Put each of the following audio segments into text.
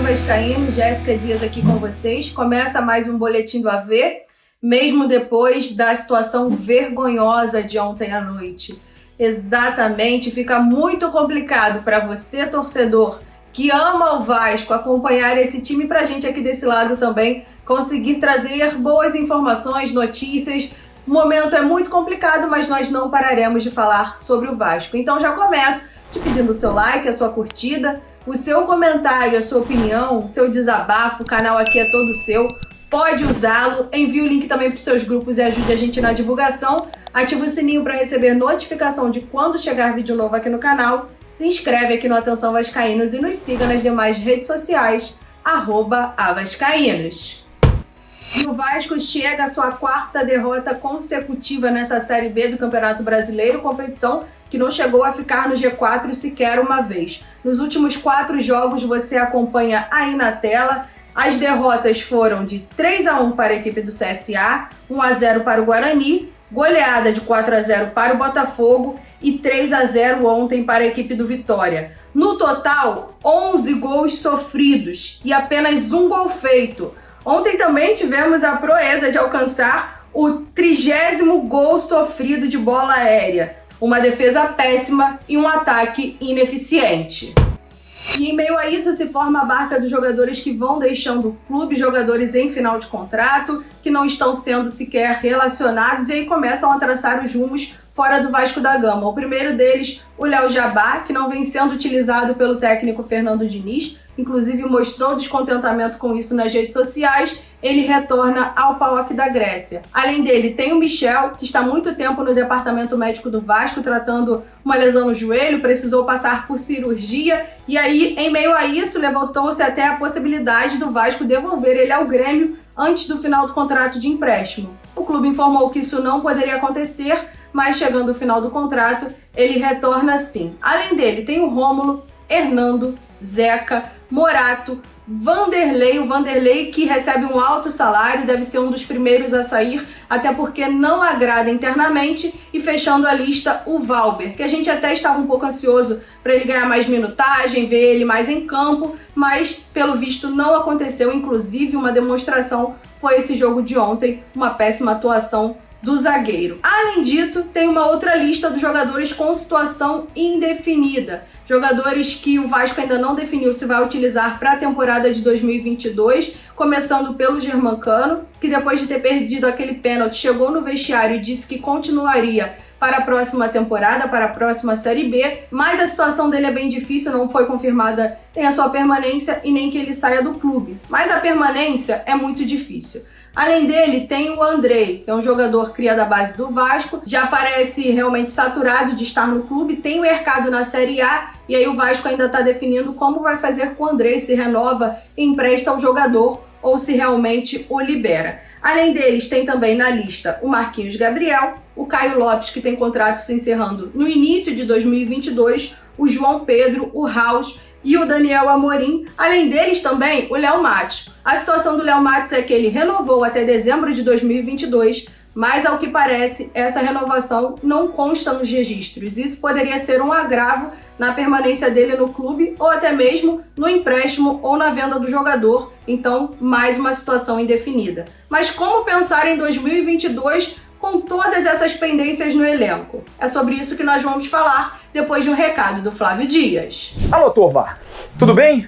Vascaíno, Jéssica Dias aqui com vocês. Começa mais um Boletim do AV, mesmo depois da situação vergonhosa de ontem à noite. Exatamente, fica muito complicado para você, torcedor, que ama o Vasco, acompanhar esse time, para a gente aqui desse lado também conseguir trazer boas informações, notícias. O momento é muito complicado, mas nós não pararemos de falar sobre o Vasco. Então já começo te pedindo o seu like, a sua curtida, o seu comentário, a sua opinião, o seu desabafo. O canal aqui é todo seu, pode usá-lo. Envie o link também para os seus grupos e ajude a gente na divulgação. Ative o sininho para receber notificação de quando chegar vídeo novo aqui no canal. Se inscreve aqui no Atenção Vascaínos e nos siga nas demais redes sociais, @avascaínos. E o Vasco chega à sua quarta derrota consecutiva nessa Série B do Campeonato Brasileiro, competição que não chegou a ficar no G4 sequer uma vez. Nos últimos 4 jogos, você acompanha aí na tela, as derrotas foram de 3-1 para a equipe do CSA, 1-0 para o Guarani, goleada de 4-0 para o Botafogo e 3-0 ontem para a equipe do Vitória. No total, 11 gols sofridos e apenas um gol feito. Ontem também tivemos a proeza de alcançar o 30º gol sofrido de bola aérea. Uma defesa péssima e um ataque ineficiente. E em meio a isso se forma a barca dos jogadores que vão deixando o clube, jogadores em final de contrato, que não estão sendo sequer relacionados e aí começam a traçar os rumos fora do Vasco da Gama. O primeiro deles, o Léo Jabá, que não vem sendo utilizado pelo técnico Fernando Diniz, inclusive mostrou descontentamento com isso nas redes sociais. Ele retorna ao PAOK da Grécia. Além dele, tem o Michel, que está há muito tempo no departamento médico do Vasco, tratando uma lesão no joelho, precisou passar por cirurgia, e aí, em meio a isso, levantou-se até a possibilidade do Vasco devolver ele ao Grêmio antes do final do contrato de empréstimo. O clube informou que isso não poderia acontecer, mas chegando ao final do contrato, ele retorna sim. Além dele, tem o Rômulo, Hernando, Zeca, Morato, Vanderlei, o Vanderlei que recebe um alto salário, deve ser um dos primeiros a sair, até porque não agrada internamente, e fechando a lista o Valber, que a gente até estava um pouco ansioso para ele ganhar mais minutagem, ver ele mais em campo, mas pelo visto não aconteceu, inclusive uma demonstração foi esse jogo de ontem, uma péssima atuação do zagueiro. Além disso, tem uma outra lista dos jogadores com situação indefinida. Jogadores que o Vasco ainda não definiu se vai utilizar para a temporada de 2022, começando pelo Germancano, que depois de ter perdido aquele pênalti, chegou no vestiário e disse que continuaria para a próxima temporada, para a próxima Série B, mas a situação dele é bem difícil, não foi confirmada nem a sua permanência e nem que ele saia do clube. Mas a permanência é muito difícil. Além dele, tem o Andrei, que é um jogador criado à base do Vasco, já parece realmente saturado de estar no clube, tem o mercado na Série A, e aí o Vasco ainda está definindo como vai fazer com o Andrei, se renova e empresta ao jogador ou se realmente o libera. Além deles, tem também na lista o Marquinhos Gabriel, o Caio Lopes, que tem contrato se encerrando no início de 2022, o João Pedro, o Raus e o Daniel Amorim. Além deles também o Léo Matos. A situação do Léo Matos é que ele renovou até dezembro de 2022, mas ao que parece essa renovação não consta nos registros. Isso poderia ser um agravo na permanência dele no clube ou até mesmo no empréstimo ou na venda do jogador. Então, mais uma situação indefinida. Mas como pensar em 2022 com todas essas pendências no elenco? É sobre isso que nós vamos falar depois de um recado do Flávio Dias. Alô, turma! Tudo bem?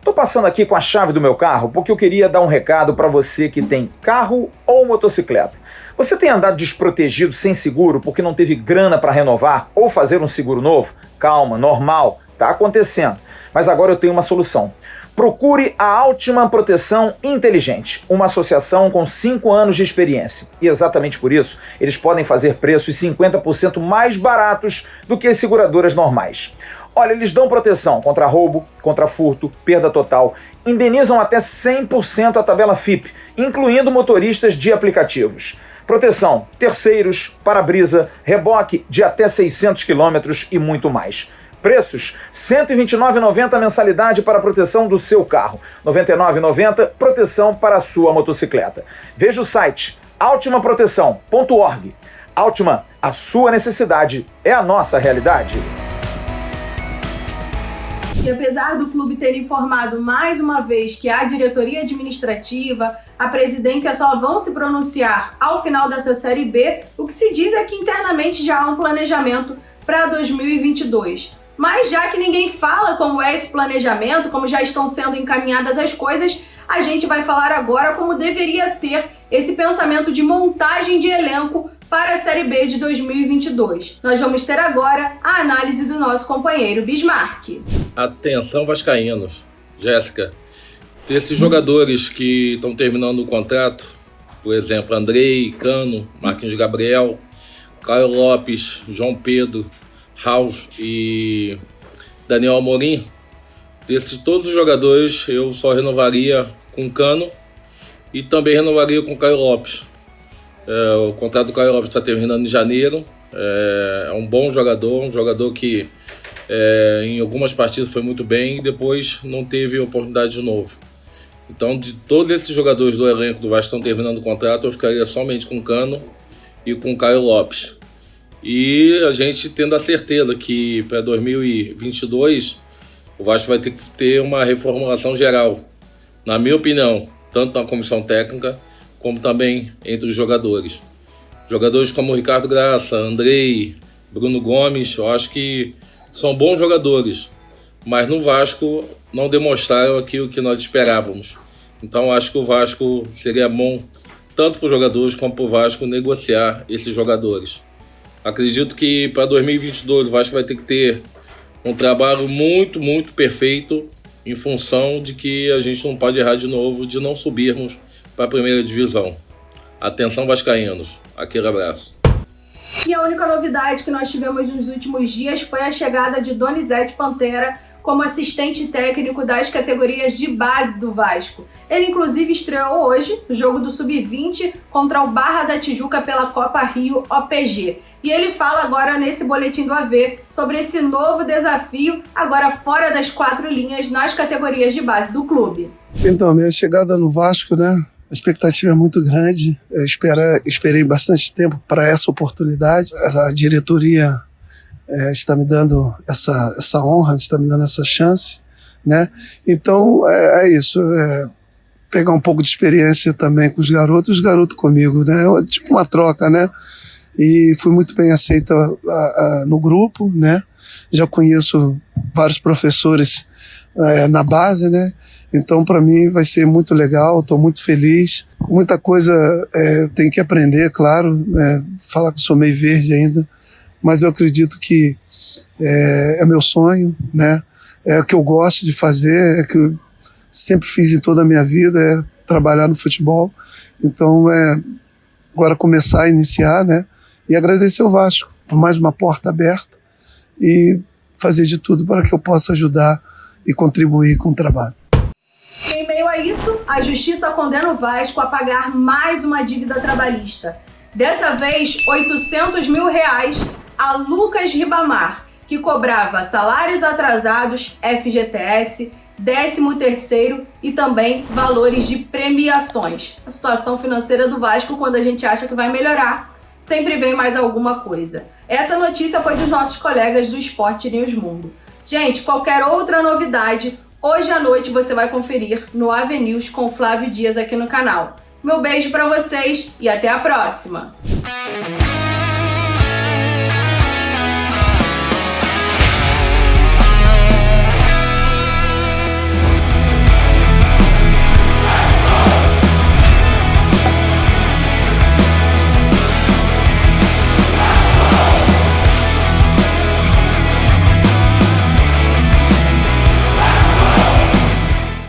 Tô passando aqui com a chave do meu carro porque eu queria dar um recado para você que tem carro ou motocicleta. Você tem andado desprotegido, sem seguro, porque não teve grana para renovar ou fazer um seguro novo? Calma, normal, tá acontecendo. Mas agora eu tenho uma solução. Procure a Altima Proteção Inteligente, uma associação com 5 anos de experiência. E exatamente por isso, eles podem fazer preços 50% mais baratos do que as seguradoras normais. Olha, eles dão proteção contra roubo, contra furto, perda total, indenizam até 100% a tabela FIP, incluindo motoristas de aplicativos. Proteção, terceiros, para-brisa, reboque de até 600 km e muito mais. Preços: R$ 129,90 mensalidade para a proteção do seu carro, R$ 99,90 proteção para a sua motocicleta. Veja o site altimaproteção.org. Altima, a sua necessidade é a nossa realidade. E apesar do clube ter informado mais uma vez que a diretoria administrativa, a presidência só vão se pronunciar ao final dessa Série B, o que se diz é que internamente já há um planejamento para 2022. Mas já que ninguém fala como é esse planejamento, como já estão sendo encaminhadas as coisas, a gente vai falar agora como deveria ser esse pensamento de montagem de elenco para a Série B de 2022. Nós vamos ter agora a análise do nosso companheiro Bismarck. Atenção vascaínos, Jéssica, desses jogadores que estão terminando o contrato, por exemplo, Andrei, Cano, Marquinhos Gabriel, Caio Lopes, João Pedro, Raul e Daniel Amorim, desses todos os jogadores eu só renovaria com Cano e também renovaria com Caio Lopes. O contrato do Caio Lopes está terminando em janeiro, é um bom jogador, um jogador que em algumas partidas foi muito bem e depois não teve oportunidade de novo. Então, de todos esses jogadores do elenco do Vasco que estão terminando o contrato, eu ficaria somente com Cano e com Caio Lopes. E a gente tendo a certeza que para 2022 o Vasco vai ter que ter uma reformulação geral, na minha opinião, tanto na comissão técnica como também entre os jogadores. Jogadores como Ricardo Graça, Andrei, Bruno Gomes, eu acho que são bons jogadores, mas no Vasco não demonstraram aquilo que nós esperávamos. Então acho que o Vasco seria bom, tanto para os jogadores como para o Vasco, negociar esses jogadores. Acredito que para 2022 o Vasco vai ter que ter um trabalho muito, muito perfeito em função de que a gente não pode errar de novo, de não subirmos para a primeira divisão. Atenção vascaínos, aquele abraço. E a única novidade que nós tivemos nos últimos dias foi a chegada de Donizete Pantera como assistente técnico das categorias de base do Vasco. Ele inclusive estreou hoje no jogo do Sub-20 contra o Barra da Tijuca pela Copa Rio OPG. E ele fala agora nesse Boletim do AV sobre esse novo desafio, agora fora das 4 linhas, nas categorias de base do clube. Então, minha chegada no Vasco, né? A expectativa é muito grande. Eu esperei bastante tempo para essa oportunidade. A diretoria está me dando essa honra, está me dando essa chance, né? Então, é isso. Pegar um pouco de experiência também com os garotos comigo, né? É tipo uma troca, né? E fui muito bem aceita no grupo, né? Já conheço vários professores na base, né? Então, para mim, vai ser muito legal, estou muito feliz. Muita coisa tenho que aprender, claro, falar que sou meio verde ainda, mas eu acredito que é meu sonho, né? É o que eu gosto de fazer, é o que eu sempre fiz em toda a minha vida, é trabalhar no futebol. Então, agora começar a iniciar, né? E agradecer o Vasco por mais uma porta aberta e fazer de tudo para que eu possa ajudar e contribuir com o trabalho. Em meio a isso, a Justiça condena o Vasco a pagar mais uma dívida trabalhista. Dessa vez, R$800 mil a Lucas Ribamar, que cobrava salários atrasados, FGTS, 13º e também valores de premiações. A situação financeira do Vasco, quando a gente acha que vai melhorar, sempre vem mais alguma coisa. Essa notícia foi dos nossos colegas do Sport News Mundo. Gente, qualquer outra novidade, hoje à noite você vai conferir no AV News com Flávio Dias aqui no canal. Meu beijo pra vocês e até a próxima!